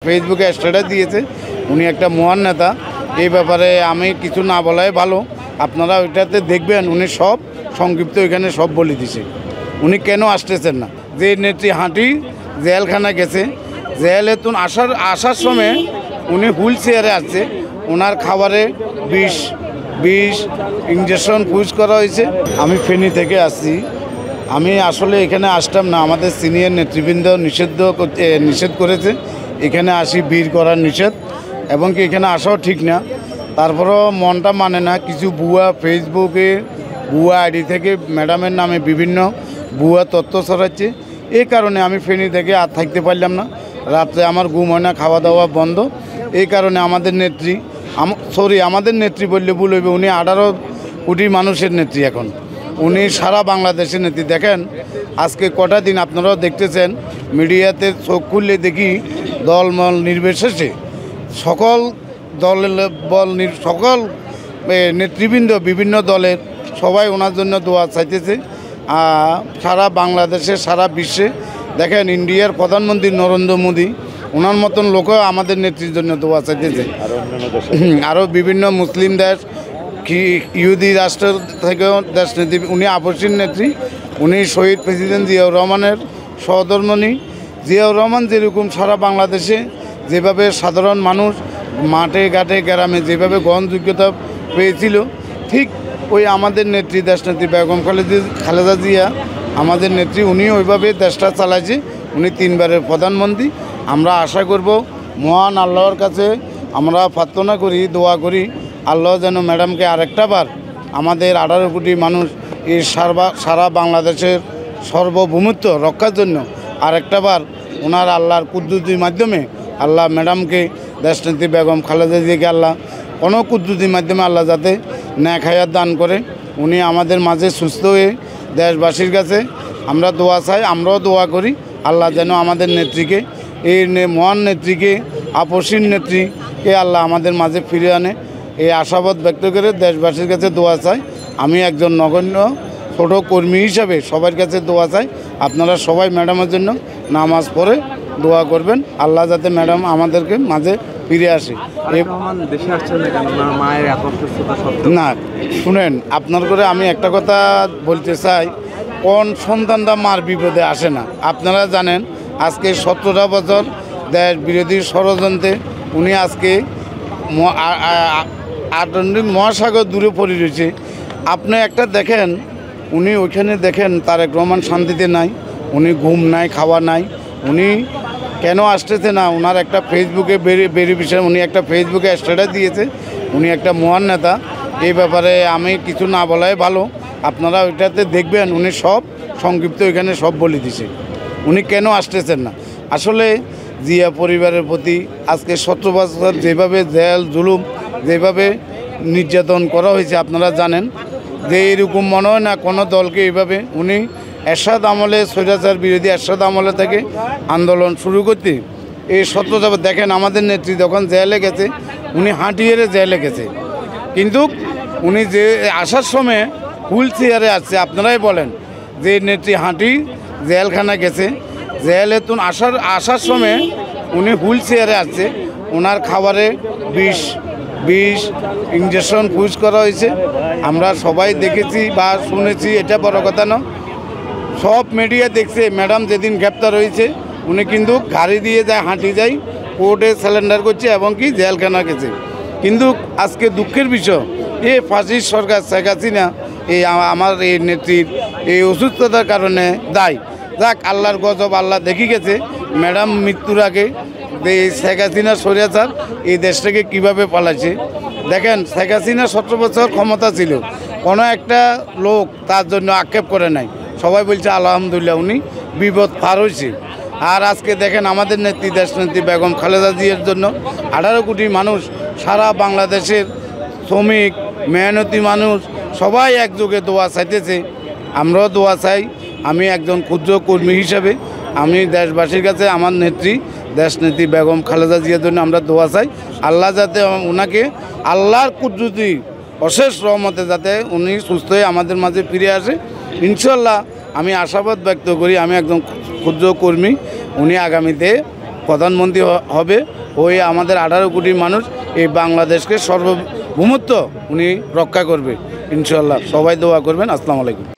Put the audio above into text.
ফেসবুকে স্ট্যাটাস দিয়েছে, উনি একটা মহান নেতা। এই ব্যাপারে আমি কিছু না বলাই ভালো, আপনারা ওইটাতে দেখবেন উনি সব সংক্ষিপ্ত এখানে সব বলে দিছে উনি কেন আসতেছেন না। যে নেত্রী হাঁটি জেলখানা গেছে, জেলে তুন আসার সময় উনি হুইল চেয়ারে আসছে, ওনার খাবারে বিষ ইঞ্জেকশন পুশ করা হয়েছে। আমি ফেনী থেকে আসছি, আমি আসলে এখানে আসতাম না, আমাদের সিনিয়র নেতৃবৃন্দ নিষেধ করেছে, এখানে আসি ভিড় করার নিষেধ, এবং কি এখানে আসাও ঠিক না। তারপরেও মনটা মানে না, কিছু ভুয়া ফেসবুকে ভুয়া আইডি থেকে ম্যাডামের নামে বিভিন্ন ভুয়া তথ্য ছড়াচ্ছে। এই কারণে আমি ফেনী থেকে আর থাকতে পারলাম না, রাত্রে আমার ঘুম হয় না, খাওয়া দাওয়া বন্ধ। এই কারণে আমাদের নেত্রী আমাদের নেত্রী বললে ভুল হইবে, উনি 18 কোটি মানুষের নেত্রী, এখন উনি সারা বাংলাদেশের নেত্রী। দেখেন আজকে কটা দিন আপনারাও দেখতেছেন মিডিয়াতে, চোখ খুললে দেখি দলমল নির্বিশেষে সকল সকল নেতৃবৃন্দ বিভিন্ন দলের সবাই ওনার জন্য দোয়া চাইতেছে। সারা বাংলাদেশে সারা বিশ্বে দেখেন ইন্ডিয়ার প্রধানমন্ত্রী নরেন্দ্র মোদী, ওনার মতন লোকও আমাদের নেত্রীর জন্য দোয়া চাইতেছে। আরও বিভিন্ন মুসলিম দেশ, ইহুদি রাষ্ট্র থেকেও দেশ নেত্রী, উনি আপসীর নেত্রী, উনি শহীদ প্রেসিডেন্ট জিয়াউর রহমানের সহধর্মিণী। জিয়াউর রহমান যেরকম সারা বাংলাদেশে যেভাবে সাধারণ মানুষ মাঠে ঘাটে গ্রামে যেভাবে গ্রহণযোগ্যতা পেয়েছিল, ঠিক ওই আমাদের নেত্রী দেশনেত্রী বেগম খালেদা জিয়া আমাদের নেত্রী, উনি ওইভাবে দেশটা চালাইছে। উনি 3 বারের প্রধানমন্ত্রী। আমরা আশা করব মহান আল্লাহর কাছে আমরা প্রার্থনা করি, দোয়া করি, আল্লাহ যেন ম্যাডামকে আরেকটা বার আমাদের 18 কোটি মানুষ এই সারা বাংলাদেশের সার্বভৌমত্ব রক্ষার জন্য আরেকটা বার ওনার আল্লাহর কুদরতির মাধ্যমে আল্লাহ ম্যাডামকে দেশনেত্রী বেগম খালেদা জিয়াকে আল্লাহ কোনো কুদরতির মাধ্যমে আল্লাহ যাতে ন্যাক হায়াত দান করে, উনি আমাদের মাঝে সুস্থ হয়ে দেশবাসীর কাছে আমরা দোয়া চাই, আমরাও দোয়া করি আল্লাহ যেন আমাদের নেত্রীকে, এই মহান নেত্রীকে, আপসীর নেত্রীকে আল্লাহ আমাদের মাঝে ফিরে আনে। এই আশাবাদ ব্যক্ত করে দেশবাসীর কাছে দোয়া চাই। আমি একজন নগণ্য ছোট কর্মী হিসাবে সবার কাছে দোয়া চাই, আপনারা সবাই ম্যাডামের জন্য নামাজ পড়ে দোয়া করবেন, আল্লাহ যাতে ম্যাডাম আমাদেরকে মাঝে ফিরে আসে। না শুনেন, আপনার করে আমি একটা কথা বলতে চাই, কোন সন্তানটা মার বিপদে আসে না। আপনারা জানেন আজকে 17টা বছর দেশ বিরোধী ষড়যন্ত্রে উনি আজকে আটলান্টিক মহাসাগর দূরে পড়ে রয়েছে। আপনি একটা দেখেন, উনি ওইখানে দেখেন তারেক রহমান শান্তিতে নাই, উনি ঘুম নাই, খাওয়া নাই, উনি কেন আসতেছে না। ওনার একটা ফেসবুকে ভেরিফিকেশন, উনি একটা ফেসবুকে স্ট্যাটাস দিয়েছে, উনি একটা মহান নেতা। এই ব্যাপারে আমি কিছু না বলাই ভালো, আপনারা ওইটাতে দেখবেন উনি সব সংক্ষিপ্ত এখানে সব বলে দিছে উনি কেন আসতেছেন না। আসলে জিয়া পরিবারের প্রতি আজকে 17 বছর যেভাবে জেল জুলুম, যেভাবে নির্যাতন করা হয়েছে, আপনারা জানেন যে এরকম মনে হয় না কোনো দলকে এইভাবে। উনি এরশাদ আমলে, স্বৈরাচার বিরোধী এরশাদ আমলে থেকে আন্দোলন শুরু করতে এই 17 দেখেন আমাদের নেত্রী যখন জেলে গেছে, উনি হাঁটিয়ে জেলে গেছে, কিন্তু উনি যে আসার সময় হুইল চেয়ারে আসছে। আপনারাই বলেন যে নেত্রী হাঁটি জেলখানা গেছে, জেলে তুন আসার সময় উনি হুইল চেয়ারে আসছে, ওনার খাবারে বিষ ইঞ্জেকশন পুশ করা হয়েছে। আমরা সবাই দেখেছি বা শুনেছি, এটা বড় কথা না, সব মিডিয়া দেখছে। ম্যাডাম যেদিন গ্রেপ্তার হয়েছে উনি কিন্তু গাড়ি দিয়ে যায়, হাঁটি যায়, কোর্টে স্যালেন্ডার করছে এবং কি জেলখানা গেছে। কিন্তু আজকে দুঃখের বিষয়, এই ফাঁসির সরকার শেখ হাসিনা এই আমার এই নেত্রীর এই অসুস্থতার কারণে দায়। যাক, আল্লাহর গজব আল্লাহ দেখি গেছে। ম্যাডাম মৃত্যুর আগে এই শেখ হাসিনা স্বৈরাচার এই দেশটাকে কীভাবে পালাচ্ছে দেখেন। শেখ হাসিনা 17 বছর ক্ষমতা ছিল, কোনো একটা লোক তার জন্য আক্ষেপ করে নাই, সবাই বলছে আলহামদুলিল্লাহ উনি বিপদ পার হয়েছে। আর আজকে দেখেন আমাদের নেত্রী দেশনেত্রী বেগম খালেদা জিয়ার জন্য 18 কোটি মানুষ, সারা বাংলাদেশের শ্রমিক মেহনতি মানুষ সবাই একযোগে দোয়া চাইতেছে, আমরাও দোয়া চাই। আমি একজন ক্ষুদ্র কর্মী হিসাবে আমি দেশবাসীর কাছে আমার নেত্রী দেশনেত্রী বেগম খালেদা জিয়ার জন্য আমরা দোয়া চাই, আল্লাহ যাতে ওনাকে আল্লাহর কুদরতি অশেষ রহমতে যাতে উনি সুস্থ হয়ে আমাদের মাঝে ফিরে আসে। ইনশাল্লাহ আমি আশাবাদ ব্যক্ত করি, আমি একজন ক্ষুদ্র কর্মী, উনি আগামীতে প্রধানমন্ত্রী হবে, ওই আমাদের 18 কোটি মানুষ এই বাংলাদেশকে সার্বভৌমত্ব উনি রক্ষা করবে ইনশাল্লাহ। সবাই দোয়া করবেন। আসসালামু আলাইকুম।